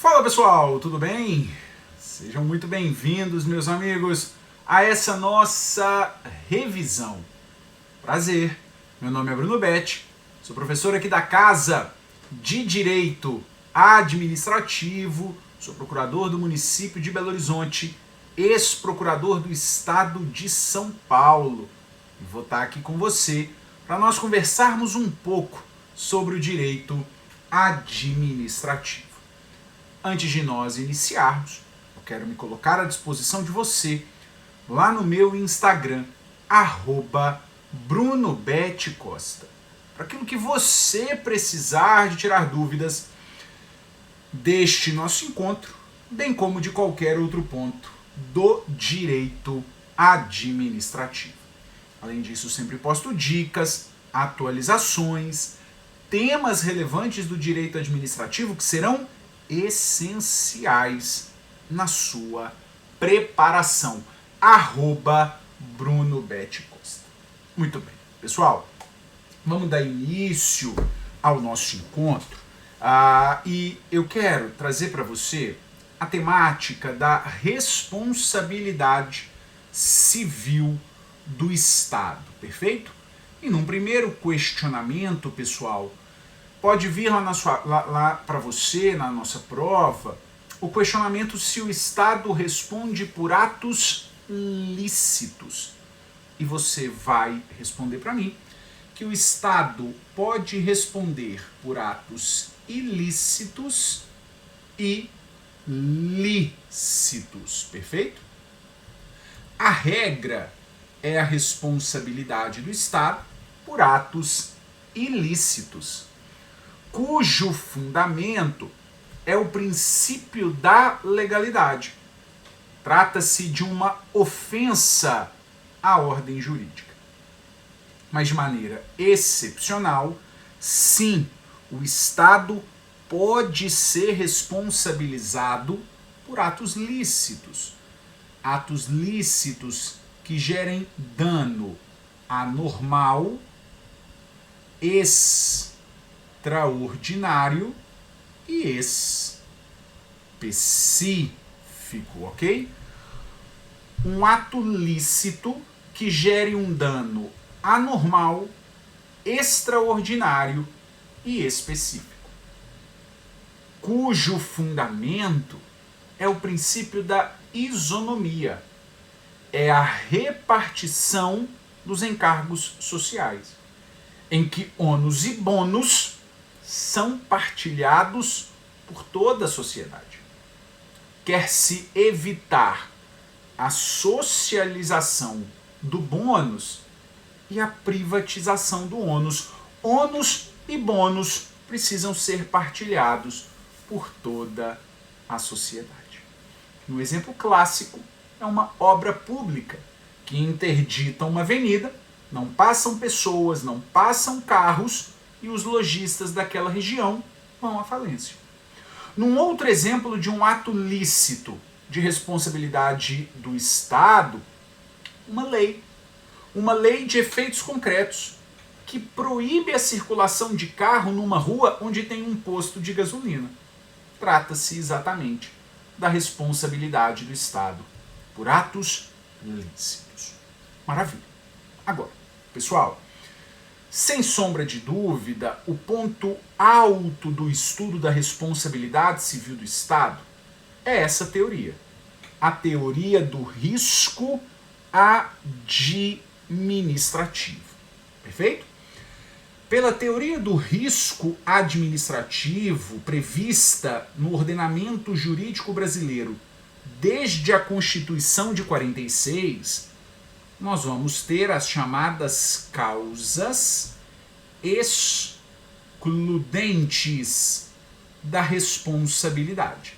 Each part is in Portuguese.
Fala pessoal, tudo bem? Sejam muito bem-vindos, meus amigos, a essa nossa revisão. Prazer, meu nome é Bruno Betti, sou professor aqui da Casa de Direito Administrativo, sou procurador do município de Belo Horizonte, ex-procurador do estado de São Paulo. E vou estar aqui com você para nós conversarmos um pouco sobre o direito administrativo. Antes de nós iniciarmos, eu quero me colocar à disposição de você lá no meu Instagram, @BrunoBettiCosta. Para aquilo que você precisar de tirar dúvidas deste nosso encontro, bem como de qualquer outro ponto do direito administrativo. Além disso, sempre posto dicas, atualizações, temas relevantes do direito administrativo que serão essenciais na sua preparação. @BrunoBettiCosta. Muito bem, pessoal, vamos dar início ao nosso encontro e eu quero trazer para você a temática da responsabilidade civil do Estado, perfeito? E num primeiro questionamento, pessoal, pode vir lá para você, na nossa prova, o questionamento se o Estado responde por atos lícitos. E você vai responder para mim que o Estado pode responder por atos ilícitos e lícitos, perfeito? A regra é a responsabilidade do Estado por atos ilícitos, cujo fundamento é o princípio da legalidade. Trata-se de uma ofensa à ordem jurídica. Mas de maneira excepcional, sim, o Estado pode ser responsabilizado por atos lícitos. Atos lícitos que gerem dano anormal, extraordinário e específico, ok? Um ato lícito que gere um dano anormal, extraordinário e específico, cujo fundamento é o princípio da isonomia, é a repartição dos encargos sociais, em que ônus e bônus são partilhados por toda a sociedade. Quer-se evitar a socialização do bônus e a privatização do ônus. Ônus e bônus precisam ser partilhados por toda a sociedade. Um exemplo clássico é uma obra pública que interdita uma avenida, não passam pessoas, não passam carros e os lojistas daquela região vão à falência. Num outro exemplo de um ato lícito de responsabilidade do Estado, uma lei de efeitos concretos que proíbe a circulação de carro numa rua onde tem um posto de gasolina. Trata-se exatamente da responsabilidade do Estado por atos lícitos. Maravilha. Agora, pessoal, sem sombra de dúvida, o ponto alto do estudo da responsabilidade civil do Estado é essa teoria. A teoria do risco administrativo. Perfeito? Pela teoria do risco administrativo prevista no ordenamento jurídico brasileiro desde a Constituição de 46, nós vamos ter as chamadas causas excludentes da responsabilidade.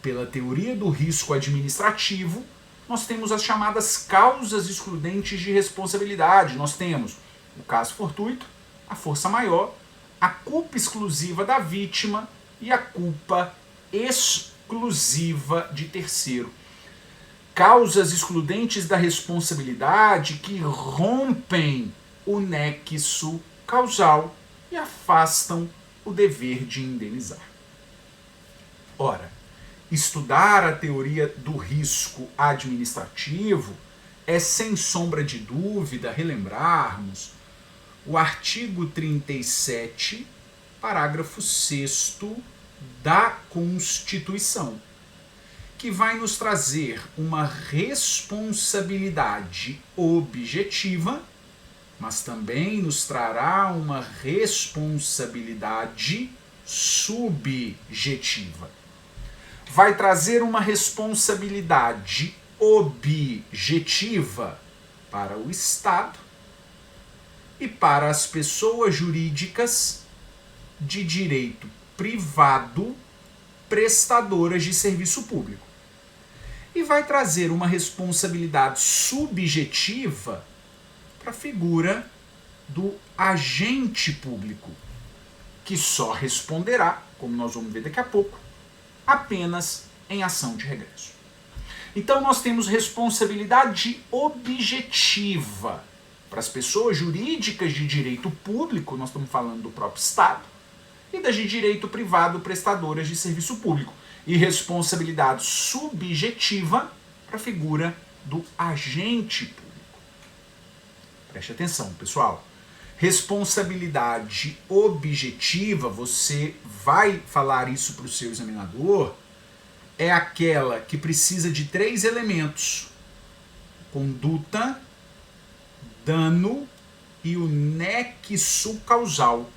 Pela teoria do risco administrativo, nós temos as chamadas causas excludentes de responsabilidade. Nós temos o caso fortuito, a força maior, a culpa exclusiva da vítima e a culpa exclusiva de terceiro. Causas excludentes da responsabilidade que rompem o nexo causal e afastam o dever de indenizar. Ora, estudar a teoria do risco administrativo é, sem sombra de dúvida, relembrarmos o artigo 37, parágrafo 6º da Constituição, que vai nos trazer uma responsabilidade objetiva, mas também nos trará uma responsabilidade subjetiva. Vai trazer uma responsabilidade objetiva para o Estado e para as pessoas jurídicas de direito privado prestadoras de serviço público. E vai trazer uma responsabilidade subjetiva para a figura do agente público, que só responderá, como nós vamos ver daqui a pouco, apenas em ação de regresso. Então nós temos responsabilidade objetiva para as pessoas jurídicas de direito público, nós estamos falando do próprio Estado, e das de direito privado prestadoras de serviço público, e responsabilidade subjetiva para a figura do agente público. Preste atenção, pessoal. Responsabilidade objetiva, você vai falar isso para o seu examinador, é aquela que precisa de 3 elementos: conduta, dano e o nexo causal,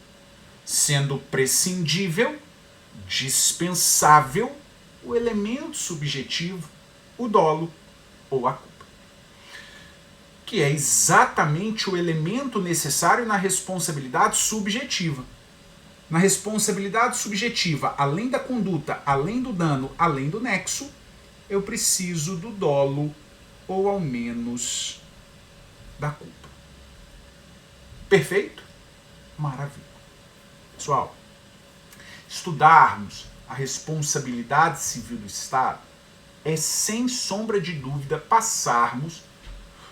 sendo prescindível, dispensável, o elemento subjetivo, o dolo ou a culpa, que é exatamente o elemento necessário na responsabilidade subjetiva. Na responsabilidade subjetiva, além da conduta, além do dano, além do nexo, eu preciso do dolo ou ao menos da culpa. Perfeito? Maravilha. Pessoal, estudarmos a responsabilidade civil do Estado é, sem sombra de dúvida, passarmos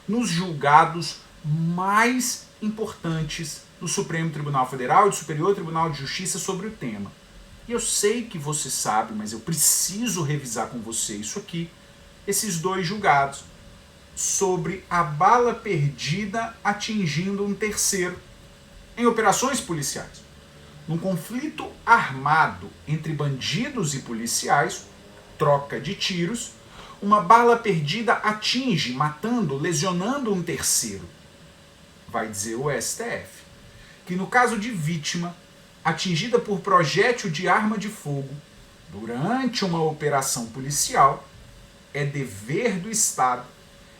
nos julgados mais importantes do Supremo Tribunal Federal e do Superior Tribunal de Justiça sobre o tema. E eu sei que você sabe, mas eu preciso revisar com você isso aqui, esses 2 julgados sobre a bala perdida atingindo um terceiro em operações policiais. Num conflito armado entre bandidos e policiais, troca de tiros, uma bala perdida atinge, matando, lesionando um terceiro. Vai dizer o STF que no caso de vítima atingida por projétil de arma de fogo durante uma operação policial, é dever do Estado,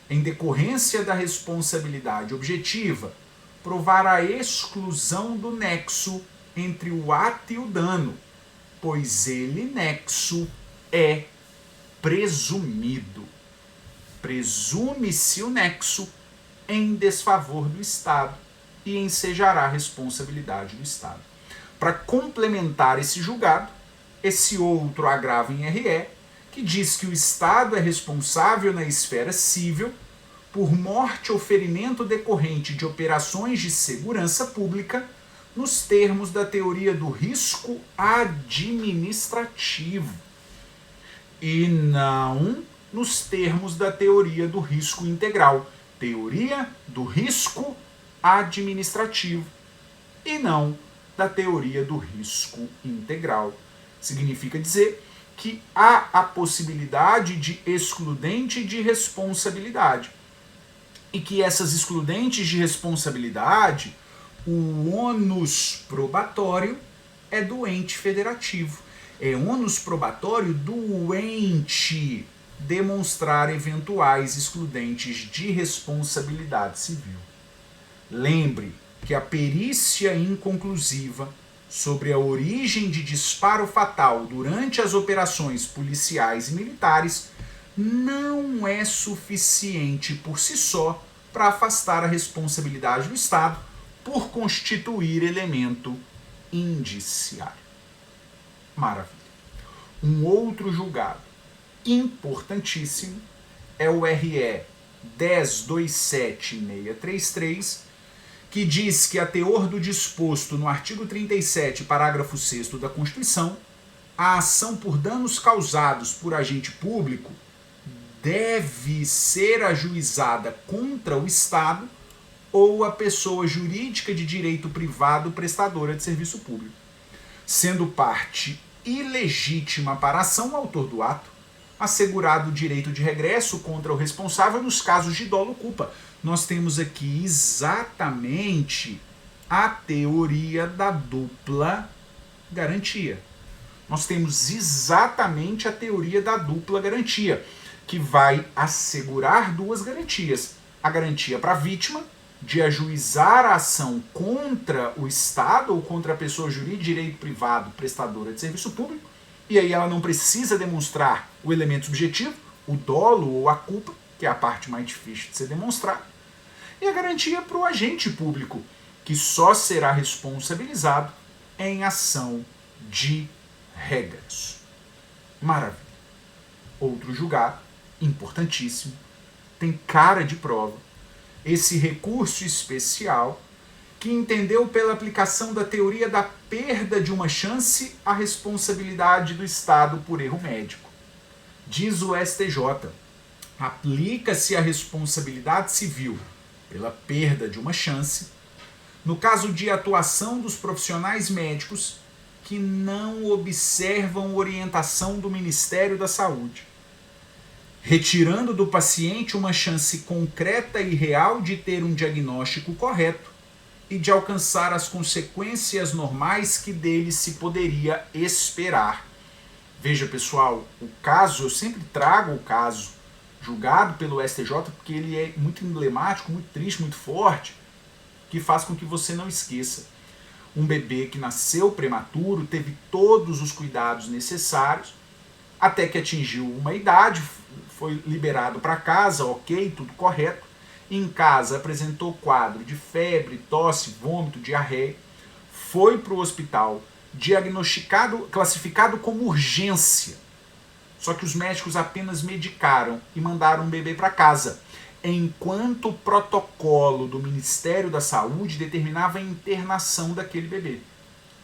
em decorrência da responsabilidade objetiva, provar a exclusão do nexo entre o ato e o dano, pois ele, nexo, é presumido. Presume-se o nexo em desfavor do Estado e ensejará a responsabilidade do Estado. Para complementar esse julgado, esse outro agravo em RE, que diz que o Estado é responsável na esfera civil por morte ou ferimento decorrente de operações de segurança pública nos termos da teoria do risco administrativo e não nos termos da teoria do risco integral. Teoria do risco administrativo e não da teoria do risco integral. Significa dizer que há a possibilidade de excludente de responsabilidade e que essas excludentes de responsabilidade, o ônus probatório é do ente federativo. É ônus probatório do ente demonstrar eventuais excludentes de responsabilidade civil. Lembre que a perícia inconclusiva sobre a origem de disparo fatal durante as operações policiais e militares não é suficiente por si só para afastar a responsabilidade do Estado por constituir elemento indiciário. Maravilha. Um outro julgado importantíssimo é o RE 1027633, que diz que, a teor do disposto no artigo 37, parágrafo 6º da Constituição, a ação por danos causados por agente público deve ser ajuizada contra o Estado ou a pessoa jurídica de direito privado prestadora de serviço público, sendo parte ilegítima para a ação o autor do ato, assegurado o direito de regresso contra o responsável nos casos de dolo ou culpa. Nós temos aqui exatamente a teoria da dupla garantia. Nós temos exatamente a teoria da dupla garantia, que vai assegurar duas garantias. A garantia para a vítima, de ajuizar a ação contra o Estado ou contra a pessoa jurídica de direito privado prestadora de serviço público, e aí ela não precisa demonstrar o elemento subjetivo, o dolo ou a culpa, que é a parte mais difícil de ser demonstrada, e a garantia para o agente público, que só será responsabilizado em ação de regresso. Maravilha. Outro julgado, importantíssimo, tem cara de prova, esse recurso especial que entendeu pela aplicação da teoria da perda de uma chance a responsabilidade do Estado por erro médico. Diz o STJ, aplica-se a responsabilidade civil pela perda de uma chance no caso de atuação dos profissionais médicos que não observam orientação do Ministério da Saúde, retirando do paciente uma chance concreta e real de ter um diagnóstico correto e de alcançar as consequências normais que dele se poderia esperar. Veja, pessoal, o caso, eu sempre trago o caso julgado pelo STJ porque ele é muito emblemático, muito triste, muito forte, que faz com que você não esqueça. Um bebê que nasceu prematuro, teve todos os cuidados necessários, até que atingiu uma idade, foi liberado para casa, ok, tudo correto. Em casa apresentou quadro de febre, tosse, vômito, diarreia, foi para o hospital, diagnosticado, classificado como urgência. Só que os médicos apenas medicaram e mandaram o bebê para casa, enquanto o protocolo do Ministério da Saúde determinava a internação daquele bebê.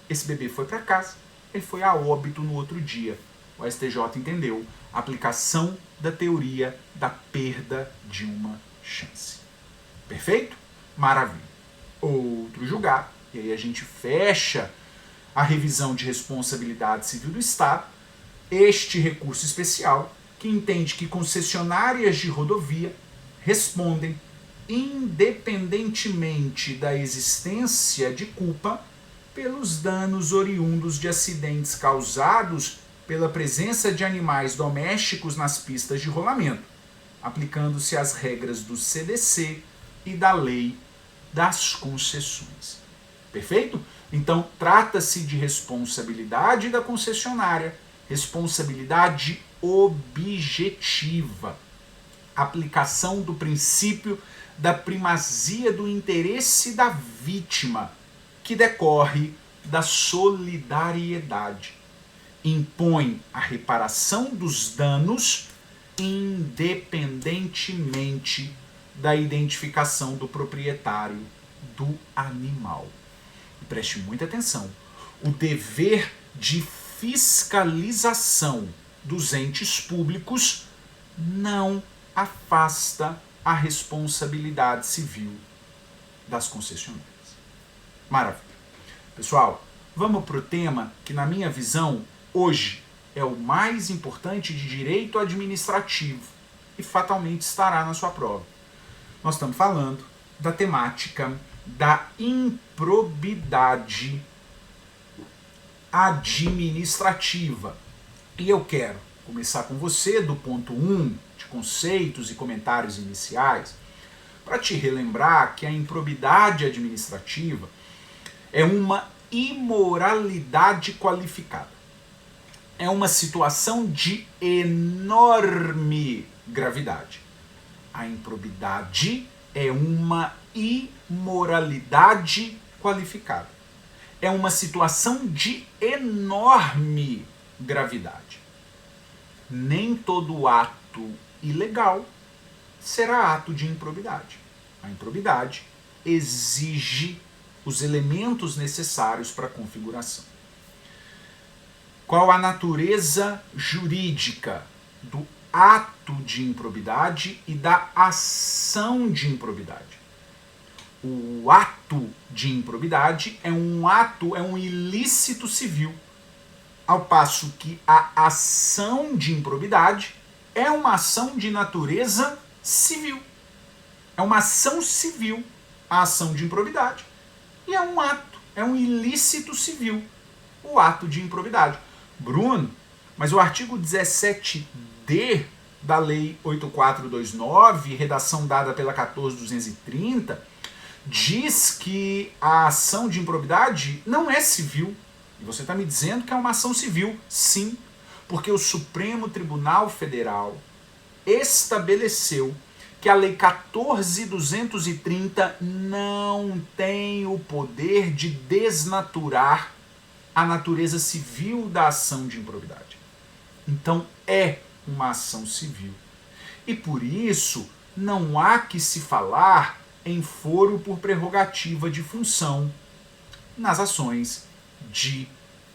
Esse bebê foi para casa, ele foi a óbito no outro dia. O STJ entendeu a aplicação da teoria da perda de uma chance. Perfeito? Maravilha. Outro julgado, e aí a gente fecha a revisão de responsabilidade civil do Estado, este recurso especial que entende que concessionárias de rodovia respondem independentemente da existência de culpa pelos danos oriundos de acidentes causados pela presença de animais domésticos nas pistas de rolamento, aplicando-se as regras do CDC e da lei das concessões. Perfeito? Então, trata-se de responsabilidade da concessionária, responsabilidade objetiva, aplicação do princípio da primazia do interesse da vítima, que decorre da solidariedade. Impõe a reparação dos danos independentemente da identificação do proprietário do animal. E preste muita atenção, o dever de fiscalização dos entes públicos não afasta a responsabilidade civil das concessionárias. Maravilha. Pessoal, vamos para o tema que, na minha visão, hoje é o mais importante de direito administrativo e fatalmente estará na sua prova. Nós estamos falando da temática da improbidade administrativa. E eu quero começar com você do ponto 1 de conceitos e comentários iniciais para te relembrar que a improbidade administrativa é uma imoralidade qualificada. É uma situação de enorme gravidade. A improbidade é uma imoralidade qualificada. É uma situação de enorme gravidade. Nem todo ato ilegal será ato de improbidade. A improbidade exige os elementos necessários para a configuração. Qual a natureza jurídica do ato de improbidade e da ação de improbidade? O ato de improbidade é um ilícito civil, ao passo que a ação de improbidade é uma ação de natureza civil. É uma ação civil, a ação de improbidade. E é um ato, é um ilícito civil, o ato de improbidade. Bruno, mas o artigo 17D da Lei 8429, redação dada pela 14.230, diz que a ação de improbidade não é civil. E você está me dizendo que é uma ação civil. Sim, porque o Supremo Tribunal Federal estabeleceu que a Lei 14.230 não tem o poder de desnaturar a natureza civil da ação de improbidade. Então é uma ação civil. E por isso não há que se falar em foro por prerrogativa de função nas ações de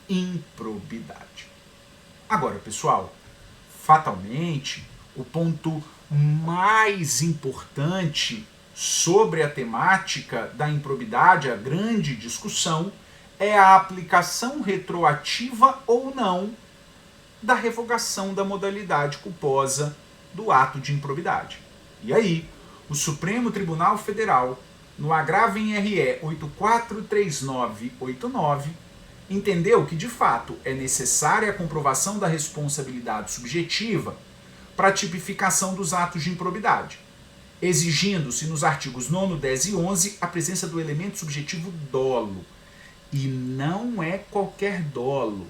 improbidade. Agora, pessoal, fatalmente, o ponto mais importante sobre a temática da improbidade, a grande discussão, é a aplicação retroativa ou não da revogação da modalidade culposa do ato de improbidade. E aí, o Supremo Tribunal Federal, no agravo em RE 843989, entendeu que, de fato, é necessária a comprovação da responsabilidade subjetiva para a tipificação dos atos de improbidade, exigindo-se nos artigos 9º, 10 e 11 a presença do elemento subjetivo dolo. E não é qualquer dolo,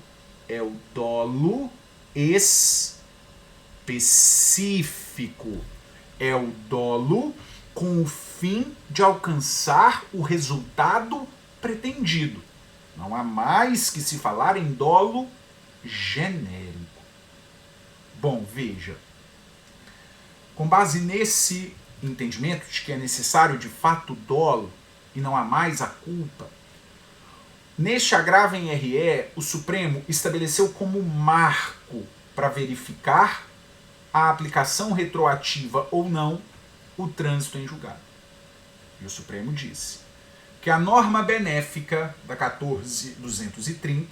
é o dolo específico. É o dolo com o fim de alcançar o resultado pretendido. Não há mais que se falar em dolo genérico. Bom, veja. Com base nesse entendimento de que é necessário de fato dolo e não há mais a culpa, neste agravo em RE, o Supremo estabeleceu como marco para verificar a aplicação retroativa ou não o trânsito em julgado. E o Supremo disse que a norma benéfica da 14.230,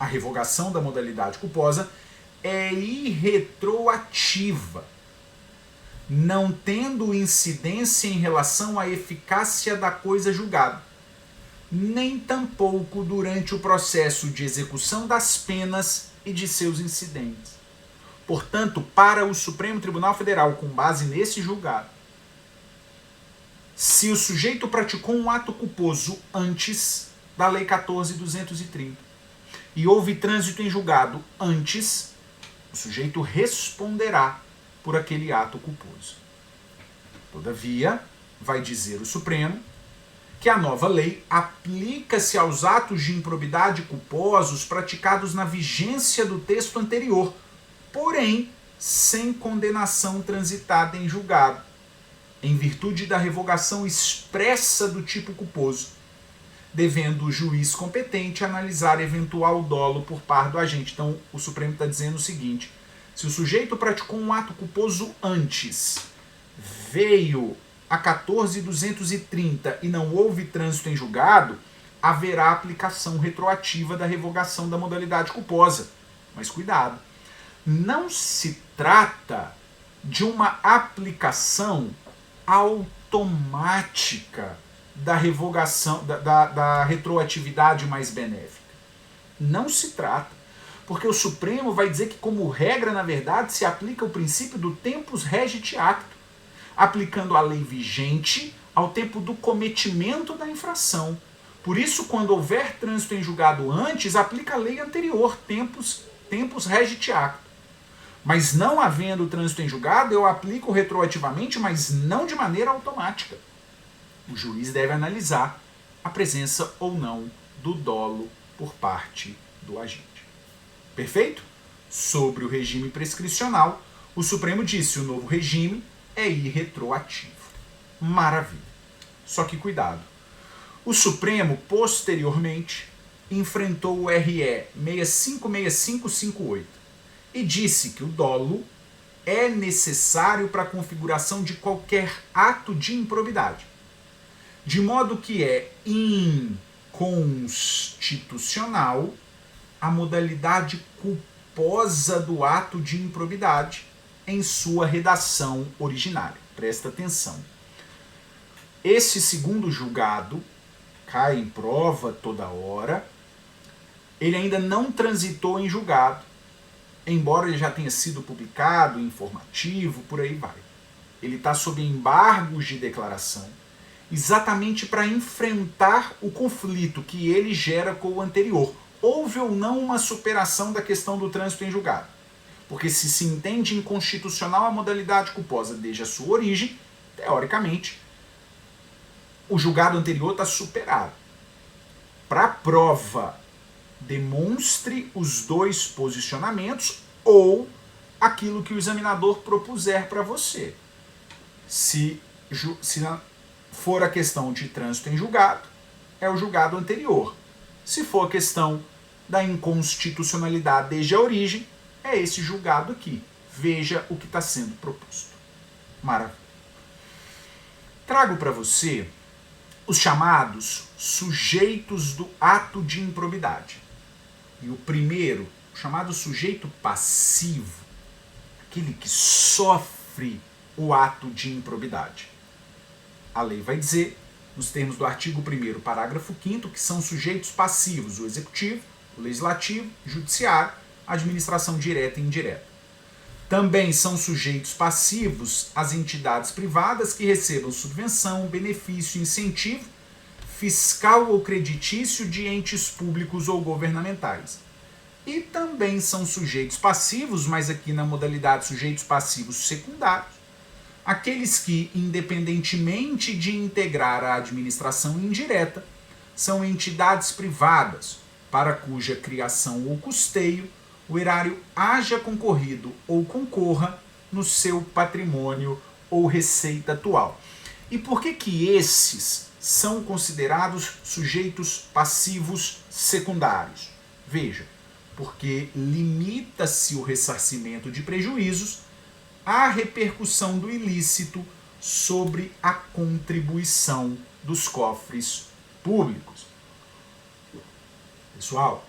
a revogação da modalidade culposa, é irretroativa, não tendo incidência em relação à eficácia da coisa julgada, nem tampouco durante o processo de execução das penas e de seus incidentes. Portanto, para o Supremo Tribunal Federal, com base nesse julgado, se o sujeito praticou um ato culposo antes da Lei 14.230 e houve trânsito em julgado antes, o sujeito responderá por aquele ato culposo. Todavia, vai dizer o Supremo que a nova lei aplica-se aos atos de improbidade culposos praticados na vigência do texto anterior, porém sem condenação transitada em julgado, em virtude da revogação expressa do tipo culposo, devendo o juiz competente analisar eventual dolo por parte do agente. Então, o Supremo está dizendo o seguinte: se o sujeito praticou um ato culposo antes, veio a 14.230 e não houve trânsito em julgado, haverá aplicação retroativa da revogação da modalidade culposa. Mas cuidado, não se trata de uma aplicação automática da revogação, da retroatividade mais benéfica. Não se trata, porque o Supremo vai dizer que, como regra, na verdade, se aplica o princípio do tempus regit acto, aplicando a lei vigente ao tempo do cometimento da infração. Por isso, quando houver trânsito em julgado antes, aplica a lei anterior, tempus regit acto. Mas não havendo trânsito em julgado, eu aplico retroativamente, mas não de maneira automática. O juiz deve analisar a presença ou não do dolo por parte do agente. Perfeito? Sobre o regime prescricional, o Supremo disse: o novo regime é irretroativo. Maravilha. Só que cuidado. O Supremo, posteriormente, enfrentou o RE 656558 e disse que o dolo é necessário para a configuração de qualquer ato de improbidade, de modo que é inconstitucional a modalidade culposa do ato de improbidade em sua redação originária. Presta atenção. Esse segundo julgado cai em prova toda hora. Ele ainda não transitou em julgado, embora ele já tenha sido publicado, informativo, por aí vai. Ele está sob embargos de declaração, exatamente para enfrentar o conflito que ele gera com o anterior. Houve ou não uma superação da questão do trânsito em julgado? Porque se entende inconstitucional a modalidade culposa desde a sua origem, teoricamente, o julgado anterior está superado. Para a prova, demonstre os dois posicionamentos ou aquilo que o examinador propuser para você. Se for a questão de trânsito em julgado, é o julgado anterior. Se for a questão da inconstitucionalidade desde a origem, é esse julgado aqui. Veja o que está sendo proposto. Maravilha. Trago para você os chamados sujeitos do ato de improbidade. E o primeiro, o chamado sujeito passivo, aquele que sofre o ato de improbidade. A lei vai dizer, nos termos do artigo 1º, parágrafo 5º, que são sujeitos passivos o executivo, o legislativo, o judiciário, a administração direta e indireta. Também são sujeitos passivos as entidades privadas que recebam subvenção, benefício, incentivo fiscal ou creditício de entes públicos ou governamentais. E também são sujeitos passivos, mas aqui na modalidade sujeitos passivos secundários, aqueles que, independentemente de integrar a administração indireta, são entidades privadas para cuja criação ou custeio o erário haja concorrido ou concorra no seu patrimônio ou receita atual. E por que esses são considerados sujeitos passivos secundários? Veja, porque limita-se o ressarcimento de prejuízos à repercussão do ilícito sobre a contribuição dos cofres públicos. Pessoal,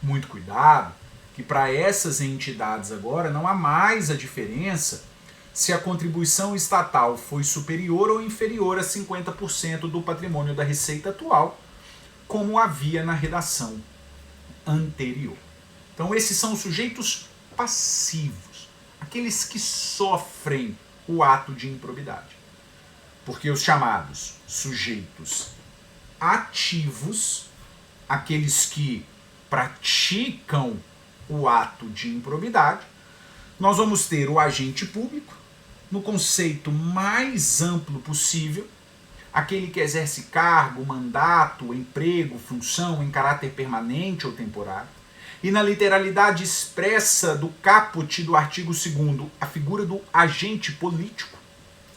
muito cuidado, que para essas entidades agora não há mais a diferença se a contribuição estatal foi superior ou inferior a 50% do patrimônio da receita atual, como havia na redação anterior. Então esses são os sujeitos passivos, aqueles que sofrem o ato de improbidade. Porque os chamados sujeitos ativos, aqueles que praticam o ato de improbidade, nós vamos ter o agente público, no conceito mais amplo possível, aquele que exerce cargo, mandato, emprego, função em caráter permanente ou temporário, e na literalidade expressa do caput do artigo 2º, a figura do agente político,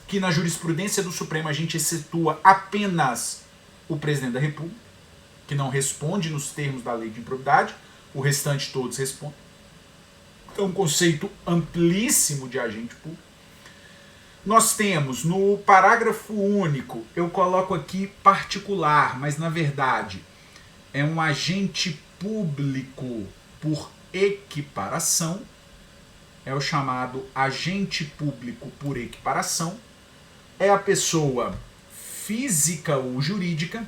que na jurisprudência do Supremo a gente excetua apenas o presidente da República, que não responde nos termos da lei de improbidade, o restante todos respondem. Então, um conceito amplíssimo de agente público. Nós temos no parágrafo único, eu coloco aqui particular, mas na verdade é um agente público por equiparação, é o chamado agente público por equiparação, é a pessoa física ou jurídica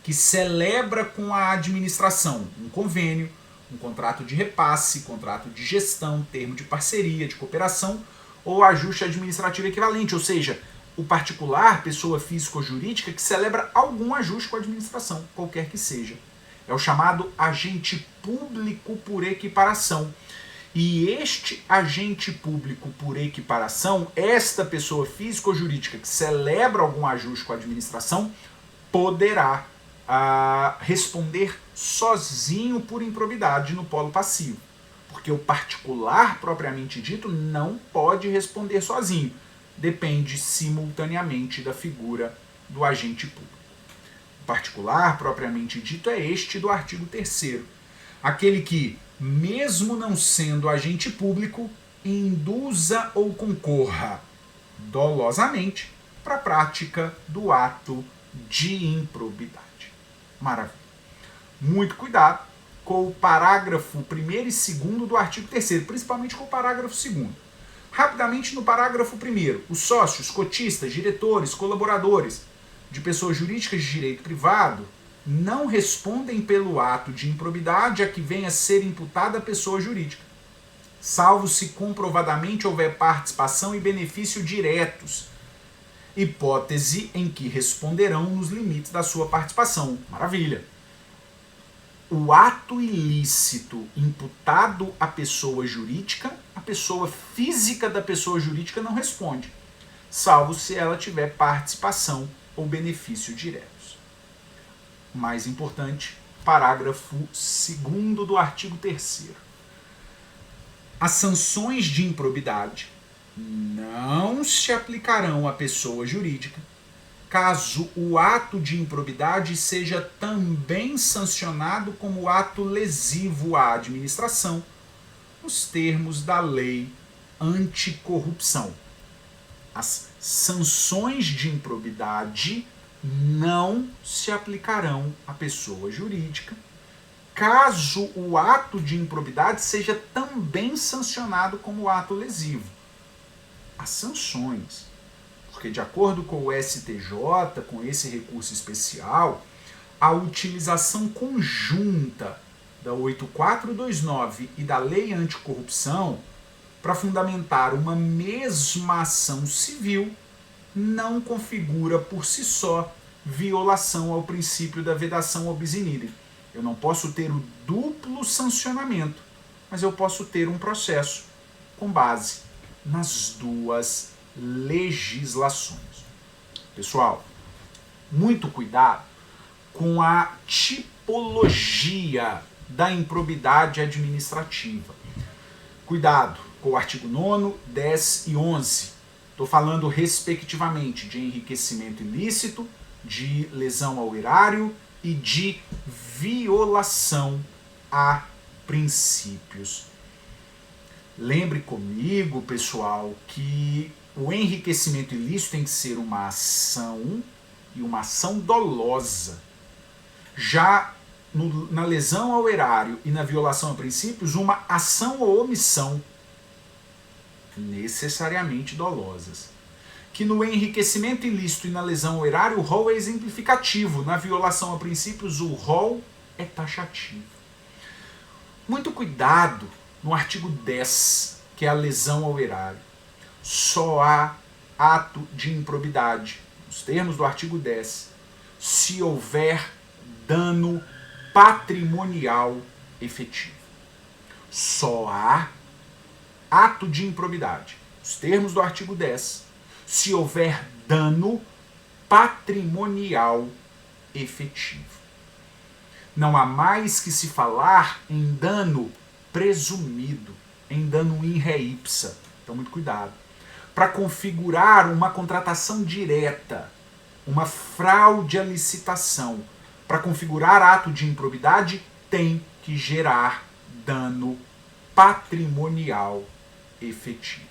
que celebra com a administração um convênio, um contrato de repasse, contrato de gestão, termo de parceria, de cooperação ou ajuste administrativo equivalente, ou seja, o particular, pessoa física ou jurídica, que celebra algum ajuste com a administração, qualquer que seja. É o chamado agente público por equiparação. E este agente público por equiparação, esta pessoa física ou jurídica que celebra algum ajuste com a administração, poderá responder sozinho por improbidade no polo passivo. Porque o particular, propriamente dito, não pode responder sozinho. Depende simultaneamente da figura do agente público. O particular, propriamente dito, é este do artigo 3º. Aquele que, mesmo não sendo agente público, induza ou concorra dolosamente para a prática do ato de improbidade. Maravilha. Muito cuidado com o parágrafo 1º e 2º do artigo 3º, principalmente com o parágrafo 2º. Rapidamente no parágrafo 1º, os sócios, cotistas, diretores, colaboradores de pessoas jurídicas de direito privado não respondem pelo ato de improbidade a que venha a ser imputada a pessoa jurídica, salvo se comprovadamente houver participação e benefício diretos, hipótese em que responderão nos limites da sua participação. Maravilha! O ato ilícito imputado à pessoa jurídica, a pessoa física da pessoa jurídica não responde, salvo se ela tiver participação ou benefício diretos. Mais importante, parágrafo 2º do artigo 3º. As sanções de improbidade não se aplicarão à pessoa jurídica caso o ato de improbidade seja também sancionado como ato lesivo à administração, nos termos da lei anticorrupção. As sanções de improbidade não se aplicarão à pessoa jurídica, caso o ato de improbidade seja também sancionado como ato lesivo. As sanções, porque de acordo com o STJ, com esse recurso especial, a utilização conjunta da 8429 e da Lei Anticorrupção para fundamentar uma mesma ação civil não configura por si só violação ao princípio da vedação ob bis in idem. Eu não posso ter o duplo sancionamento, mas eu posso ter um processo com base nas duas legislações. Pessoal, muito cuidado com a tipologia da improbidade administrativa. Cuidado com o artigo 9º, 10 e 11. Estou falando respectivamente de enriquecimento ilícito, de lesão ao erário e de violação a princípios. Lembre comigo, pessoal, que o enriquecimento ilícito tem que ser uma ação e uma ação dolosa. Já na lesão ao erário e na violação a princípios, uma ação ou omissão necessariamente dolosas. Que no enriquecimento ilícito e na lesão ao erário, o rol é exemplificativo. Na violação a princípios, o rol é taxativo. Muito cuidado no artigo 10, que é a lesão ao erário. Só há ato de improbidade, nos termos do artigo 10, se houver dano patrimonial efetivo. Só há ato de improbidade, nos termos do artigo 10, se houver dano patrimonial efetivo. Não há mais que se falar em dano presumido, em dano in re ipsa. Então, muito cuidado. Para configurar uma contratação direta, uma fraude à licitação, para configurar ato de improbidade, tem que gerar dano patrimonial efetivo.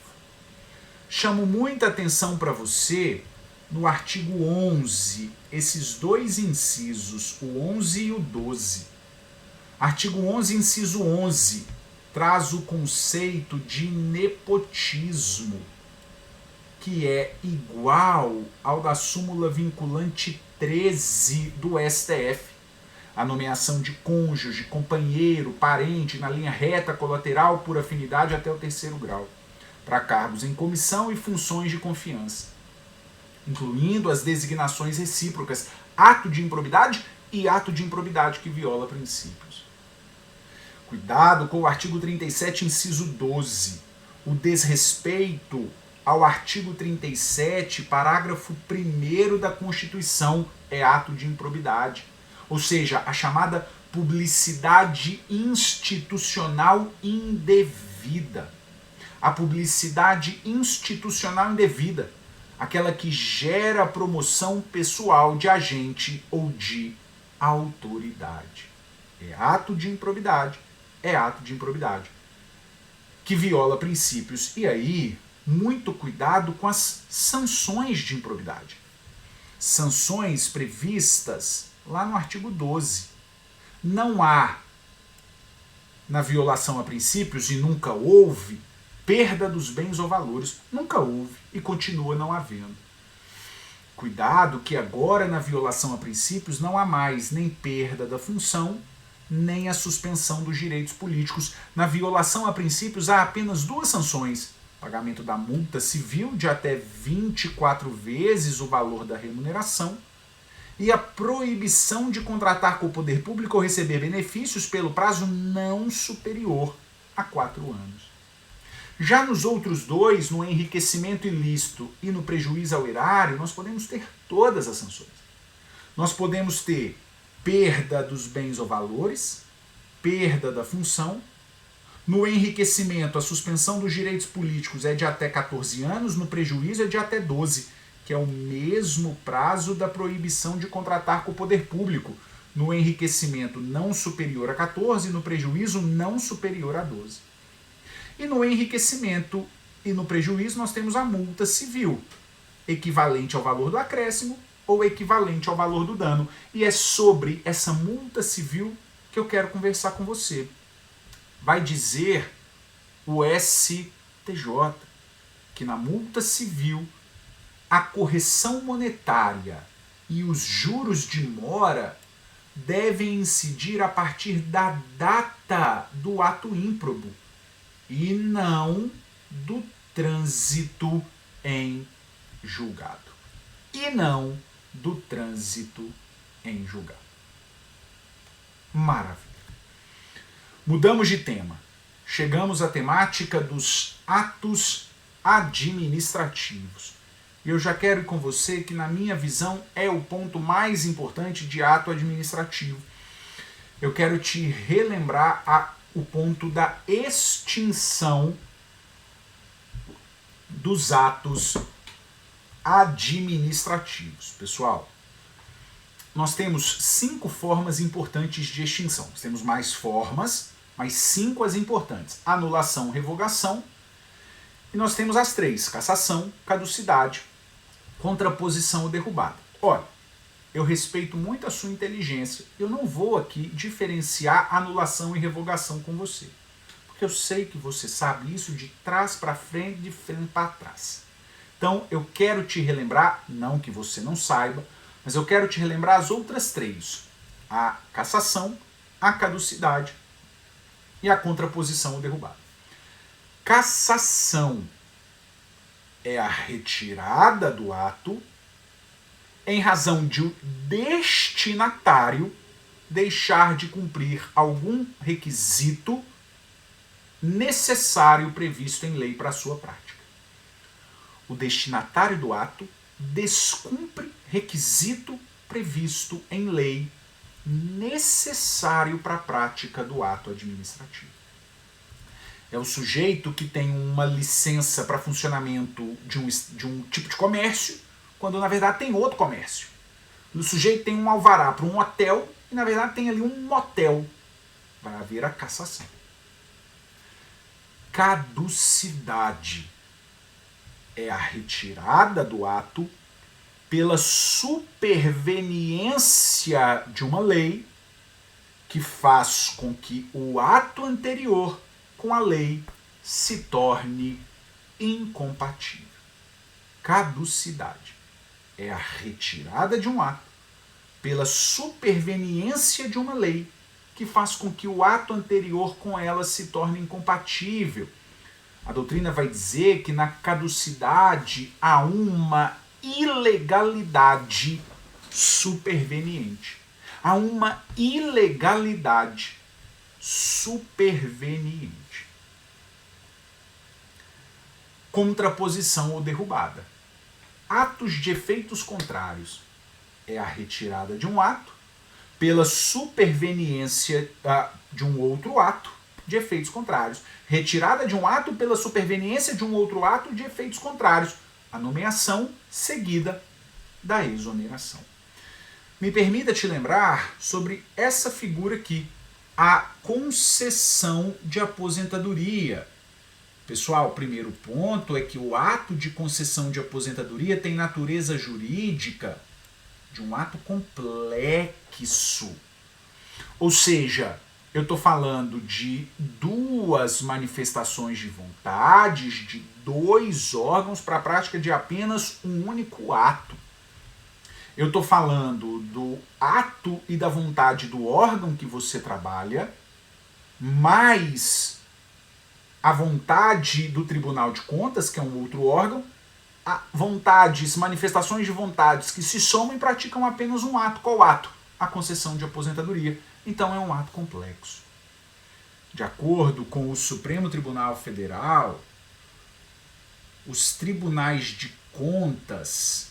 Chamo muita atenção para você no artigo 11, esses dois incisos, o 11 e o 12. Artigo 11, inciso 11, traz o conceito de nepotismo, que é igual ao da súmula vinculante 13 do STF. A nomeação de cônjuge, companheiro, parente, na linha reta colateral por afinidade até o 3º grau, para cargos em comissão e funções de confiança, incluindo as designações recíprocas, ato de improbidade e ato de improbidade que viola princípios. Cuidado com o artigo 37, inciso 12. O desrespeito ao artigo 37, parágrafo 1º da Constituição é ato de improbidade. Ou seja, a chamada publicidade institucional indevida. A publicidade institucional indevida. aquela que gera promoção pessoal de agente ou de autoridade. É ato de improbidade, que viola princípios. E aí, muito cuidado com as sanções de improbidade. Sanções previstas lá no artigo 12. Não há, na violação a princípios, e nunca houve, perda dos bens ou valores. Nunca houve e continua não havendo. Cuidado que agora, na violação a princípios, não há mais nem perda da função, nem a suspensão dos direitos políticos. Na violação a princípios, há apenas duas sanções: pagamento da multa civil de até 24 vezes o valor da remuneração e a proibição de contratar com o poder público ou receber benefícios pelo prazo não superior a 4 anos. Já nos outros dois, no enriquecimento ilícito e no prejuízo ao erário, nós podemos ter todas as sanções. Nós podemos ter perda dos bens ou valores, perda da função. No enriquecimento, a suspensão dos direitos políticos é de até 14 anos, no prejuízo é de até 12, que é o mesmo prazo da proibição de contratar com o poder público. No enriquecimento, não superior a 14, no prejuízo, não superior a 12. E no enriquecimento e no prejuízo nós temos a multa civil, equivalente ao valor do acréscimo ou equivalente ao valor do dano. E é sobre essa multa civil que eu quero conversar com você. Vai dizer o STJ que na multa civil a correção monetária e os juros de mora devem incidir a partir da data do ato ímprobo e não do trânsito em julgado. Maravilha. Mudamos de tema. Chegamos à temática dos atos administrativos. E eu já quero ir com você que, na minha visão, é o ponto mais importante de ato administrativo. Eu quero te relembrar o ponto da extinção dos atos administrativos. Pessoal, nós temos 5 formas importantes de extinção. Nós temos mais formas, mas 5 as importantes: anulação, revogação. E nós temos as 3, cassação, caducidade, contraposição ou derrubada. Olha, eu respeito muito a sua inteligência. Eu não vou aqui diferenciar anulação e revogação com você. Porque eu sei que você sabe isso de trás para frente, de frente para trás. Então, eu quero te relembrar, não que você não saiba, mas eu quero te relembrar as outras 3. A cassação, a caducidade e a contraposição ou derrubada. Cassação é a retirada do ato em razão de o destinatário deixar de cumprir algum requisito necessário previsto em lei para a sua prática. O destinatário do ato descumpre requisito previsto em lei necessário para a prática do ato administrativo. É o sujeito que tem uma licença para funcionamento de um tipo de comércio, quando na verdade tem outro comércio. O sujeito tem um alvará para um hotel e na verdade tem ali um motel. Vai haver a cassação. Caducidade é a retirada do ato pela superveniência de uma lei que faz com que o ato anterior com a lei se torne incompatível. Caducidade é a retirada de um ato pela superveniência de uma lei que faz com que o ato anterior com ela se torne incompatível. A doutrina vai dizer que na caducidade há uma ilegalidade superveniente. Há uma ilegalidade superveniente. Contraposição ou derrubada. Atos de efeitos contrários é a retirada de um ato pela superveniência de um outro ato de efeitos contrários. Retirada de um ato pela superveniência de um outro ato de efeitos contrários. a nomeação seguida da exoneração. Me permita te lembrar sobre essa figura aqui, a concessão de aposentadoria. Pessoal, o primeiro ponto é que o ato de concessão de aposentadoria tem natureza jurídica de um ato complexo. Ou seja, eu estou falando de duas manifestações de vontades de dois órgãos para a prática de apenas um único ato. Eu estou falando do ato e da vontade do órgão que você trabalha, mais a vontade do Tribunal de Contas, que é um outro órgão, vontades, manifestações de vontades que se somam e praticam apenas um ato. Qual ato? A concessão de aposentadoria. Então é um ato complexo. De acordo com o Supremo Tribunal Federal, os tribunais de contas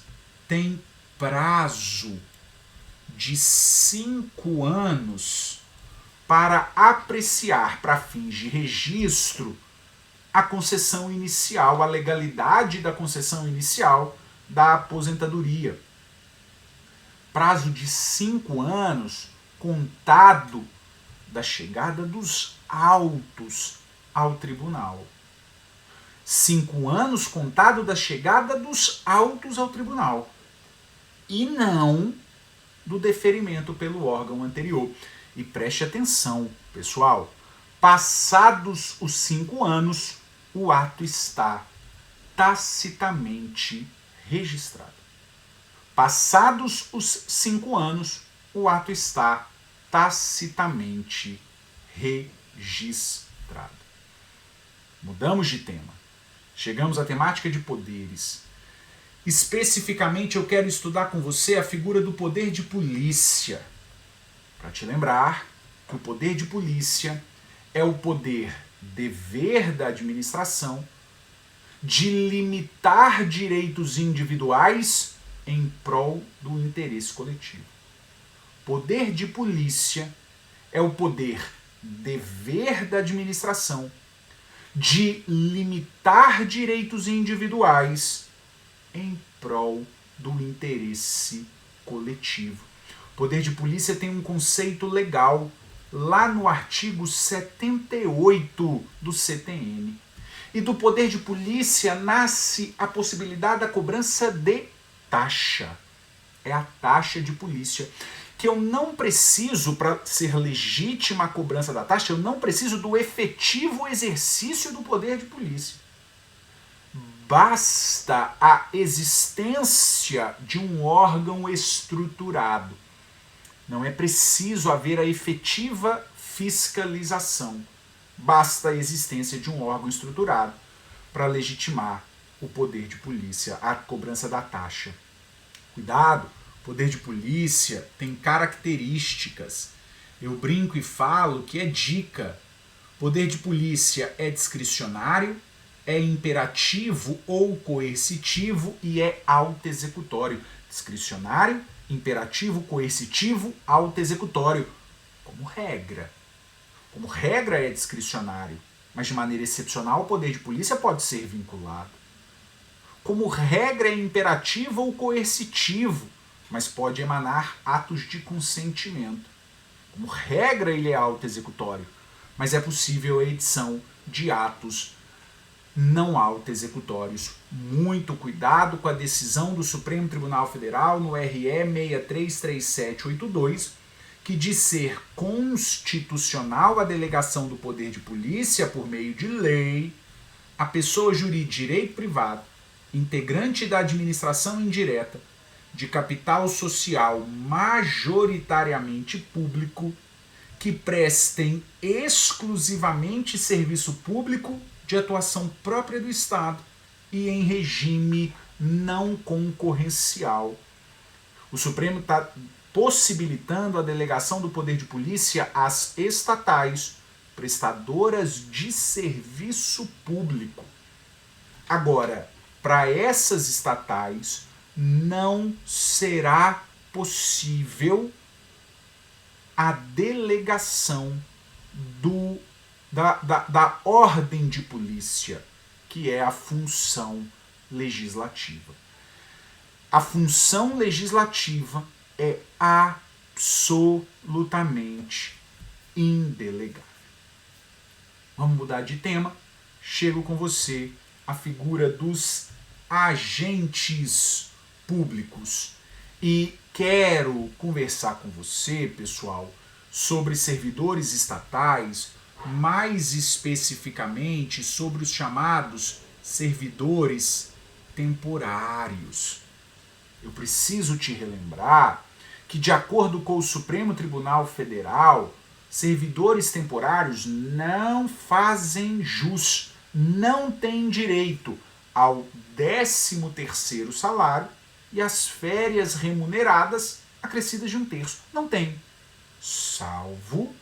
têm prazo de 5 anos para apreciar, para fins de registro, a concessão inicial, a legalidade da concessão inicial da aposentadoria. Prazo de 5 anos contado da chegada dos autos ao tribunal. 5 anos contado da chegada dos autos ao tribunal. E não do deferimento pelo órgão anterior. E preste atenção, pessoal, passados os 5 anos, o ato está tacitamente registrado. Passados os 5 anos, o ato está tacitamente registrado. Mudamos de tema. Chegamos à temática de poderes. Especificamente, eu quero estudar com você a figura do poder de polícia. Para te lembrar que o poder de polícia é o poder dever da administração de limitar direitos individuais em prol do interesse coletivo. Poder de polícia é o poder dever da administração de limitar direitos individuais em prol do interesse coletivo. O poder de polícia tem um conceito legal lá no artigo 78 do CTN. E do poder de polícia nasce a possibilidade da cobrança de taxa. É a taxa de polícia. Que eu não preciso, para ser legítima a cobrança da taxa, eu não preciso do efetivo exercício do poder de polícia. Basta a existência de um órgão estruturado. Não é preciso haver a efetiva fiscalização. Basta a existência de um órgão estruturado para legitimar o poder de polícia, a cobrança da taxa. Cuidado, o poder de polícia tem características. Eu brinco e falo que é dica. Poder de polícia é discricionário, é imperativo ou coercitivo e é autoexecutório. Discricionário, imperativo, coercitivo, autoexecutório. Como regra. Como regra é discricionário, mas de maneira excepcional o poder de polícia pode ser vinculado. Como regra é imperativo ou coercitivo, mas pode emanar atos de consentimento. Como regra ele é autoexecutório, mas é possível a edição de atos não autoexecutórios. Muito cuidado com a decisão do Supremo Tribunal Federal no RE 633782, que diz ser constitucional a delegação do poder de polícia por meio de lei a pessoa jurídica de direito privado, integrante da administração indireta, de capital social majoritariamente público, que prestem exclusivamente serviço público de atuação própria do Estado e em regime não concorrencial. O Supremo está possibilitando a delegação do poder de polícia às estatais prestadoras de serviço público. Agora, para essas estatais, não será possível a delegação da ordem de polícia, que é a função legislativa. A função legislativa é absolutamente indelegável. Vamos mudar de tema. Chego com você à figura dos agentes públicos. E quero conversar com você, pessoal, sobre servidores estatais, mais especificamente sobre os chamados servidores temporários. Eu preciso te relembrar que, de acordo com o Supremo Tribunal Federal, servidores temporários não fazem jus, não têm direito ao 13º salário e às férias remuneradas acrescidas de 1/3. Não tem. Salvo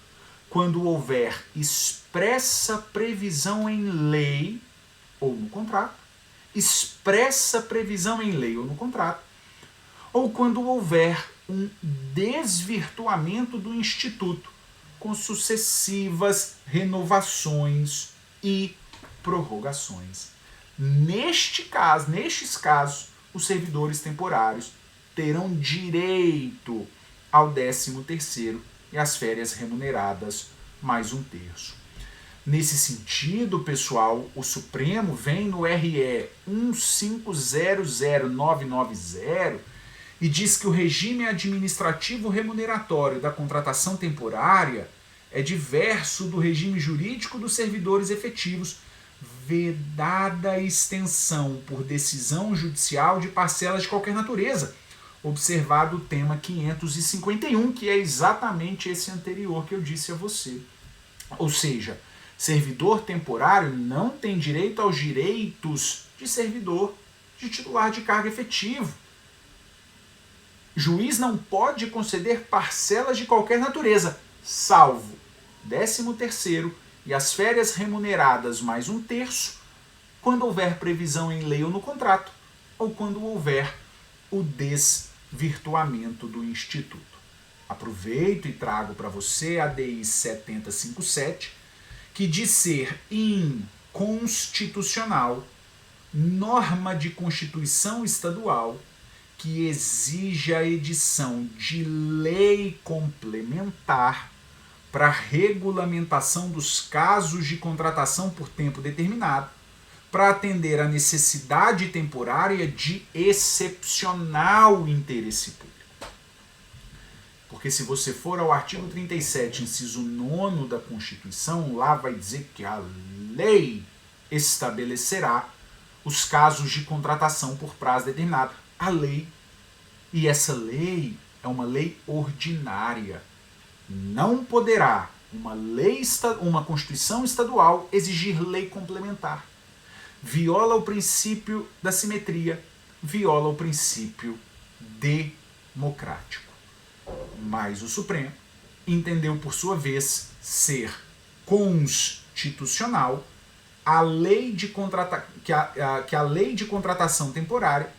quando houver expressa previsão em lei ou no contrato, expressa previsão em lei ou no contrato, ou quando houver um desvirtuamento do Instituto com sucessivas renovações e prorrogações. Nestes casos, os servidores temporários terão direito ao 13º e às férias remuneradas mais 1/3. Nesse sentido, pessoal, o Supremo vem no RE 1500990 e diz que o regime administrativo remuneratório da contratação temporária é diverso do regime jurídico dos servidores efetivos, vedada a extensão por decisão judicial de parcelas de qualquer natureza, observado o tema 551, que é exatamente esse anterior que eu disse a você. Ou seja, servidor temporário não tem direito aos direitos de servidor de titular de cargo efetivo. Juiz não pode conceder parcelas de qualquer natureza, salvo 13º e as férias remuneradas mais 1/3, quando houver previsão em lei ou no contrato, ou quando houver o desvirtuamento do Instituto. Aproveito e trago para você a DI 7057, que diz ser inconstitucional norma de Constituição Estadual que exige a edição de lei complementar para regulamentação dos casos de contratação por tempo determinado, para atender à necessidade temporária de excepcional interesse público. Porque se você for ao artigo 37, inciso 9 da Constituição, lá vai dizer que a lei estabelecerá os casos de contratação por prazo determinado. A lei, e essa lei é uma lei ordinária. Não poderá uma Constituição estadual exigir lei complementar. Viola o princípio da simetria, viola o princípio democrático. Mas o Supremo entendeu, por sua vez, ser constitucional a lei de que a lei de contratação temporária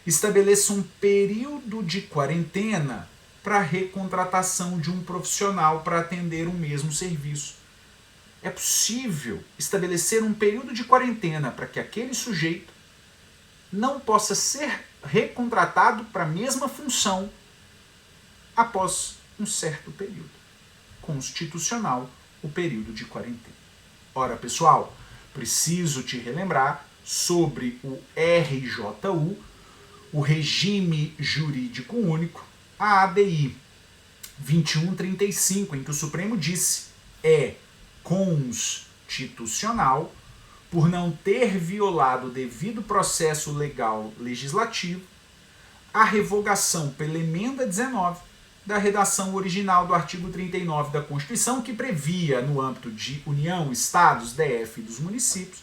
estabeleça um período de quarentena para a recontratação de um profissional para atender o mesmo serviço. É possível estabelecer um período de quarentena para que aquele sujeito não possa ser recontratado para a mesma função após um certo período. Constitucional, o período de quarentena. Ora, pessoal, preciso te relembrar sobre o RJU, o Regime Jurídico Único, a ADI 2135, em que o Supremo disse é constitucional por não ter violado o devido processo legal legislativo a revogação pela emenda 19 da redação original do artigo 39 da Constituição, que previa, no âmbito de União, Estados, DF e dos municípios,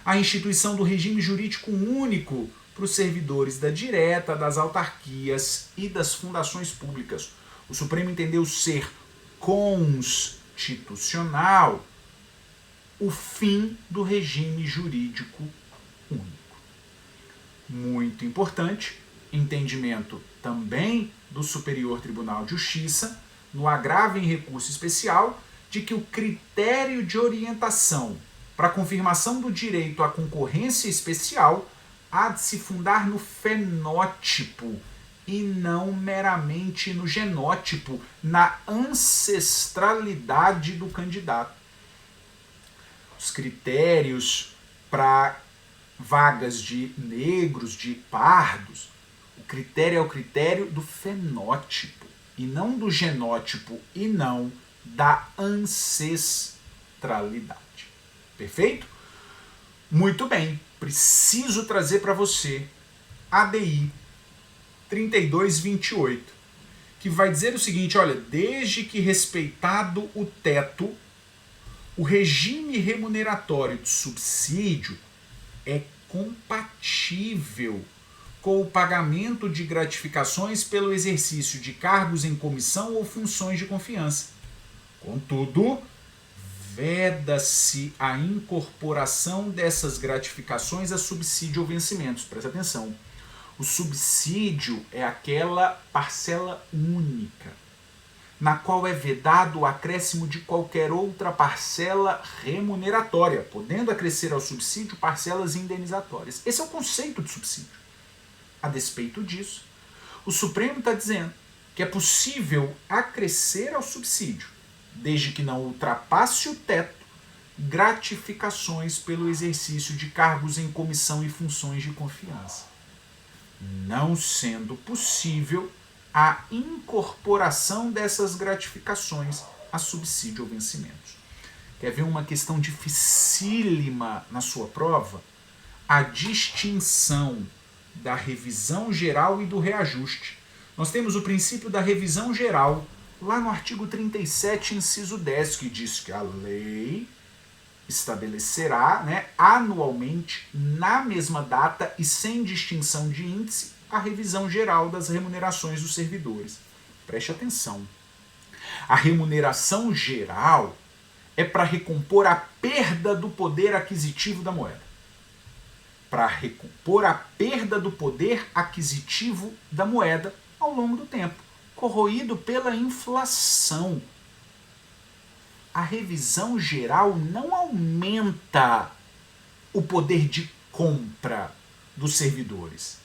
a instituição do regime jurídico único para os servidores da direta, das autarquias e das fundações públicas. O Supremo entendeu ser constitucional o fim do regime jurídico único. Muito importante, entendimento também do Superior Tribunal de Justiça, no agravo em recurso especial, de que o critério de orientação para a confirmação do direito à concorrência especial há de se fundar no fenótipo e não meramente no genótipo, na ancestralidade do candidato. Os critérios para vagas de negros, de pardos, o critério é o critério do fenótipo e não do genótipo e não da ancestralidade. Perfeito? Muito bem, preciso trazer para você ADI 3228, que vai dizer o seguinte, olha, desde que respeitado o teto, o regime remuneratório de subsídio é compatível com o pagamento de gratificações pelo exercício de cargos em comissão ou funções de confiança. Contudo, veda-se a incorporação dessas gratificações a subsídio ou vencimentos. Presta atenção. O subsídio é aquela parcela única, na qual é vedado o acréscimo de qualquer outra parcela remuneratória, podendo acrescer ao subsídio parcelas indenizatórias. Esse é o conceito de subsídio. A despeito disso, o Supremo está dizendo que é possível acrescer ao subsídio, desde que não ultrapasse o teto, gratificações pelo exercício de cargos em comissão e funções de confiança, não sendo possível a incorporação dessas gratificações a subsídio ou vencimentos. Quer ver uma questão dificílima na sua prova? A distinção da revisão geral e do reajuste. Nós temos o princípio da revisão geral, lá no artigo 37, inciso 10, que diz que a lei estabelecerá, anualmente, na mesma data e sem distinção de índice, a revisão geral das remunerações dos servidores. Preste atenção. A remuneração geral é para recompor a perda do poder aquisitivo da moeda. Para recompor a perda do poder aquisitivo da moeda ao longo do tempo, corroído pela inflação. A revisão geral não aumenta o poder de compra dos servidores.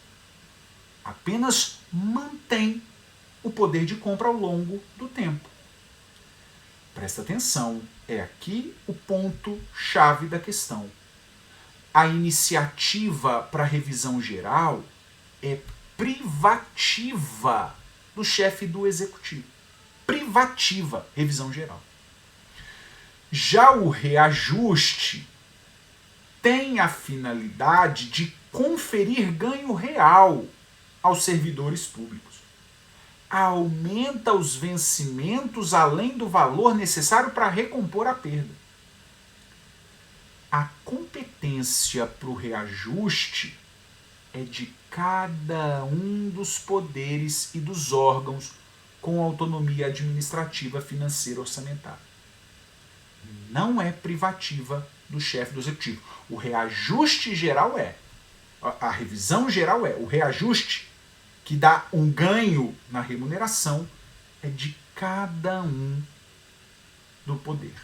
Apenas mantém o poder de compra ao longo do tempo. Presta atenção, é aqui o ponto-chave da questão. A iniciativa para a revisão geral é privativa do chefe do executivo. Privativa, revisão geral. Já o reajuste tem a finalidade de conferir ganho real aos servidores públicos. Aumenta os vencimentos além do valor necessário para recompor a perda. A competência para o reajuste é de cada um dos poderes e dos órgãos com autonomia administrativa, financeira e orçamentária. Não é privativa do chefe do executivo. O reajuste geral é. A revisão geral é. O reajuste que dá um ganho na remuneração é de cada um do poder,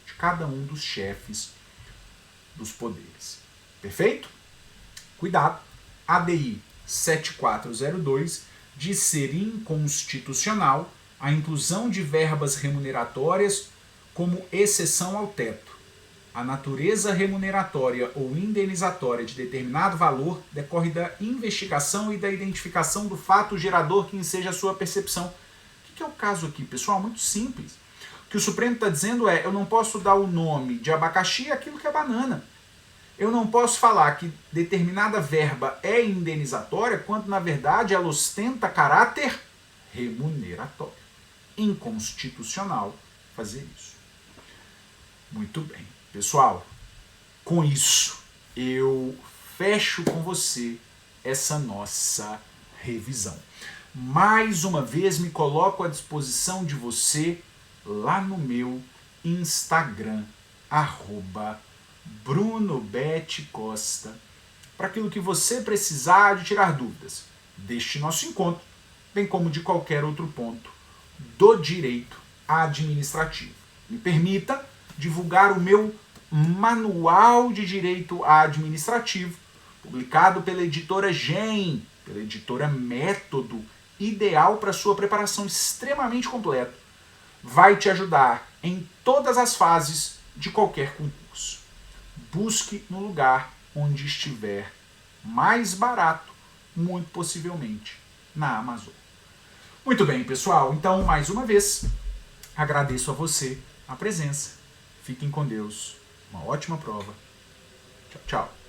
de cada um dos chefes dos poderes. Perfeito? Cuidado. ADI 7402 diz ser inconstitucional a inclusão de verbas remuneratórias como exceção ao teto. A natureza remuneratória ou indenizatória de determinado valor decorre da investigação e da identificação do fato gerador que enseja a sua percepção. O que é o caso aqui, pessoal? Muito simples. O que o Supremo está dizendo é, eu não posso dar o nome de abacaxi àquilo que é banana. Eu não posso falar que determinada verba é indenizatória quando, na verdade, ela ostenta caráter remuneratório. Inconstitucional fazer isso. Muito bem. Pessoal, com isso, eu fecho com você essa nossa revisão. Mais uma vez, me coloco à disposição de você lá no meu Instagram, @BrunoBetCosta, para aquilo que você precisar de tirar dúvidas deste nosso encontro, bem como de qualquer outro ponto do direito administrativo. Me permita divulgar o meu manual de direito administrativo, publicado pela editora GEM, pela editora Método, ideal para sua preparação extremamente completa. Vai te ajudar em todas as fases de qualquer concurso. Busque no lugar onde estiver mais barato, muito possivelmente na Amazon. Muito bem, pessoal. Então, mais uma vez, agradeço a você a presença. Fiquem com Deus. Uma ótima prova. Tchau, tchau.